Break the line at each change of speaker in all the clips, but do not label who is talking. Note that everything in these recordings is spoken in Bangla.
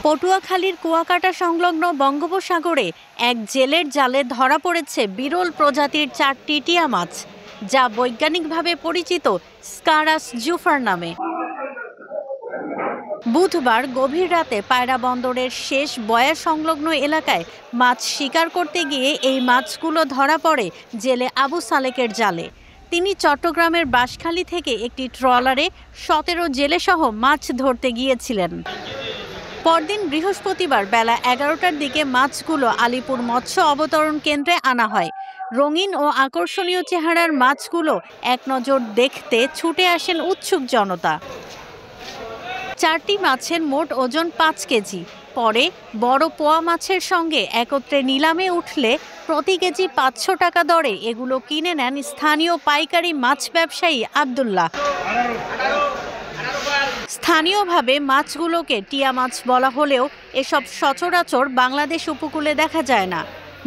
পটুয়াখালীর কুয়াকাটা সংলগ্ন বঙ্গোপসাগরে এক জেলের জালে ধরা পড়েছে বিরল প্রজাতির 4টি টিয়া মাছ, যা বৈজ্ঞানিকভাবে পরিচিত স্কারাস জুফার নামে। বুধবার গভীর রাতে পায়রা বন্দরের শেষ বয়া সংলগ্ন এলাকায় মাছ শিকার করতে গিয়ে এই মাছগুলো ধরা পড়ে জেলে আবু সালেকের জালে। তিনি চট্টগ্রামের বাঁশখালী থেকে একটি ট্রলারে 17 জেলেসহ মাছ ধরতে গিয়েছিলেন। পরদিন বৃহস্পতিবার বেলা 11টার দিকে মাছগুলো আলিপুর মৎস্য অবতরণ কেন্দ্রে আনা হয়। রঙিন ও আকর্ষণীয় চেহারার মাছগুলো এক নজর দেখতে ছুটে আসেন উৎসুক জনতা। 4টি মাছের মোট ওজন 5 কেজি। পরে বড় পোয়া মাছের সঙ্গে একত্রে নিলামে উঠলে প্রতি কেজি 500 টাকা দরে এগুলো কিনে নেন স্থানীয় পাইকারি মাছ ব্যবসায়ী আব্দুল্লাহ। স্থানীয়ভাবে মাছগুলোকে টিয়া মাছ বলা হলেও এসব সচরাচর বাংলাদেশ উপকূলে দেখা যায় না।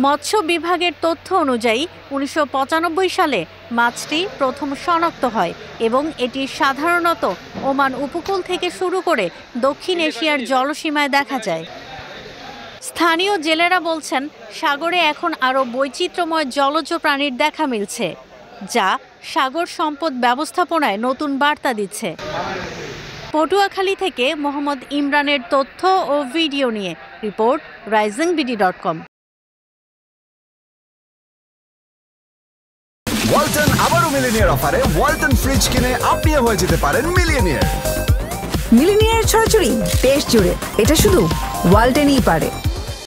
মৎস্য বিভাগের তথ্য অনুযায়ী 1995 সালে মাছটি প্রথম শনাক্ত হয় এবং এটি সাধারণত ওমান উপকূল থেকে শুরু করে দক্ষিণ এশিয়ার জলসীমায় দেখা যায়। স্থানীয় জেলেরা বলছেন, সাগরে এখন আরও বৈচিত্র্যময় জলজ প্রাণীর দেখা মিলছে, যা সাগর সম্পদ ব্যবস্থাপনায় নতুন বার্তা দিচ্ছে। পটুয়াখালী থেকে মোহাম্মদ ইমরানের তথ্য ও ভিডিও নিয়ে রিপোর্ট risingBD.com।
ওয়ালটন আবারও মিলিনিয়ার অফারে ওয়ালটন ফ্রিজ কিনে আপনিও হয়ে যেতে পারেন মিলিয়নিয়ার।
মিলিনিয়ার ছড়াছড়ি দেশ জুড়ে, এটা শুধু ওয়ালটনই পারে।